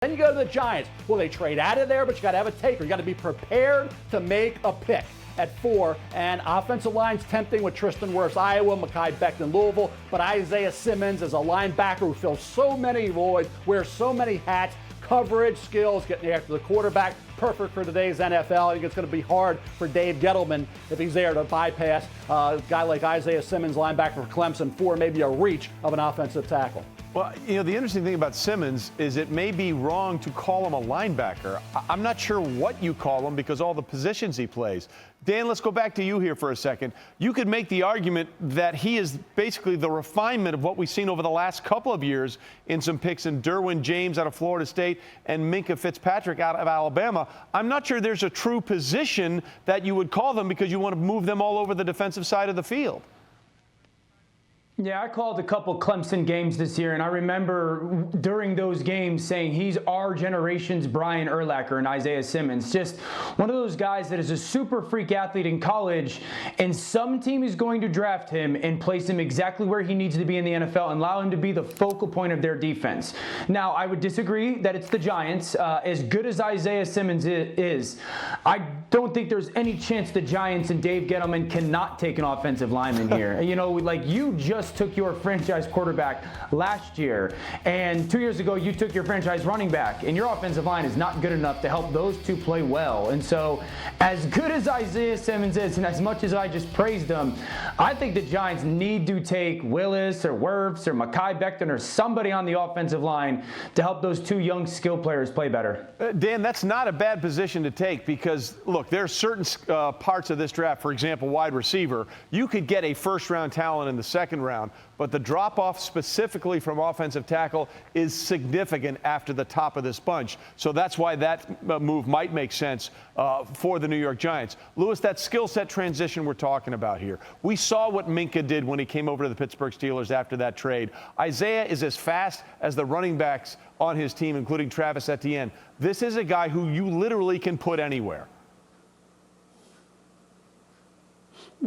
Then you go to the Giants. Well, they trade out of there, but you got to have a taker. You got to be prepared to make a pick at 4. And offensive line's tempting with Tristan Wirfs, Iowa, Mekhi Becton, Louisville. But Isaiah Simmons is a linebacker who fills so many voids, wears so many hats, coverage, skills, getting after the quarterback. Perfect for today's NFL. I think it's going to be hard for Dave Gettleman if he's there to bypass a guy like Isaiah Simmons, linebacker for Clemson, for maybe a reach of an offensive tackle. Well, the interesting thing about Simmons is it may be wrong to call him a linebacker. I'm not sure what you call him because all the positions he plays. Dan, let's go back to you here for a second. You could make the argument that he is basically the refinement of what we've seen over the last couple of years in some picks in Derwin James out of Florida State and Minkah Fitzpatrick out of Alabama. I'm not sure there's a true position that you would call them because you want to move them all over the defensive side of the field. Yeah, I called a couple Clemson games this year, and I remember during those games saying he's our generation's Brian Urlacher and Isaiah Simmons. Just one of those guys that is a super freak athlete in college, and some team is going to draft him and place him exactly where he needs to be in the NFL and allow him to be the focal point of their defense. Now, I would disagree that it's the Giants. As good as Isaiah Simmons is, I don't think there's any chance the Giants and Dave Gettleman cannot take an offensive lineman here. You know, like you just took your franchise quarterback last year, and 2 years ago you took your franchise running back, and your offensive line is not good enough to help those two play well. And so as good as Isaiah Simmons is, and as much as I just praised him, I think the Giants need to take Willis or Wirfs or Mekhi Becton or somebody on the offensive line to help those two young skill players play better. Dan, that's not a bad position to take because, look, there are certain parts of this draft, for example, wide receiver, you could get a first-round talent in the second round, but the drop-off specifically from offensive tackle is significant after the top of this bunch. So that's why that move might make sense for the New York Giants. Lewis, that skill set transition we're talking about here. We saw what Minkah did when he came over to the Pittsburgh Steelers after that trade. Isaiah is as fast as the running backs on his team, including Travis Etienne. This is a guy who you literally can put anywhere.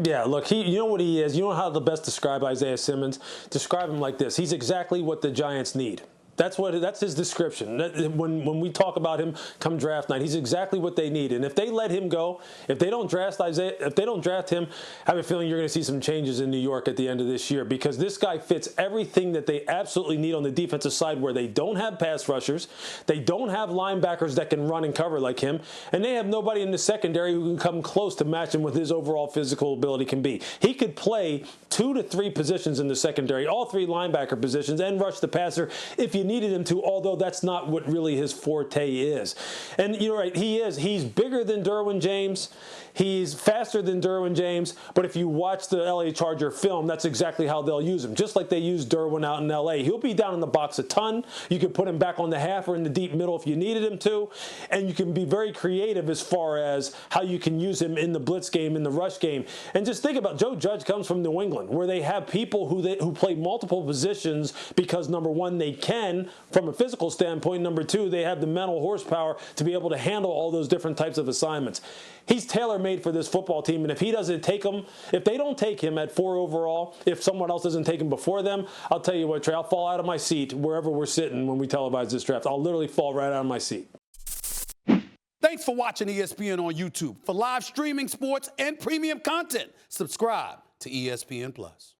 Yeah, look, you know what he is. You know how to best describe Isaiah Simmons? Describe him like this. He's exactly what the Giants need. That's his description. When we talk about him come draft night, he's exactly what they need. And if they let him go, if they don't draft him, I have a feeling you're going to see some changes in New York at the end of this year because this guy fits everything that they absolutely need on the defensive side where they don't have pass rushers, they don't have linebackers that can run and cover like him, and they have nobody in the secondary who can come close to matching what his overall physical ability can be. He could play 2 to 3 positions in the secondary, all 3 linebacker positions, and rush the passer if you needed him to, although that's not what really his forte is. And you're right, he's bigger than Derwin James. He's faster than Derwin James, but if you watch the LA Charger film, that's exactly how they'll use him, just like they used Derwin out in LA. He'll be down in the box a ton. You can put him back on the half or in the deep middle if you needed him to, and you can be very creative as far as how you can use him in the blitz game, in the rush game. And just think about Joe Judge comes from New England, where they have people who play multiple positions because, number one, they can from a physical standpoint. Number two, they have the mental horsepower to be able to handle all those different types of assignments. He's tailor-made for this football team, and if he doesn't take him, if they don't take him at 4 overall, if someone else doesn't take him before them, I'll tell you what, Trey, I'll fall out of my seat wherever we're sitting when we televise this draft. I'll literally fall right out of my seat. Thanks for watching ESPN on YouTube. For live streaming, sports, and premium content, subscribe to ESPN+.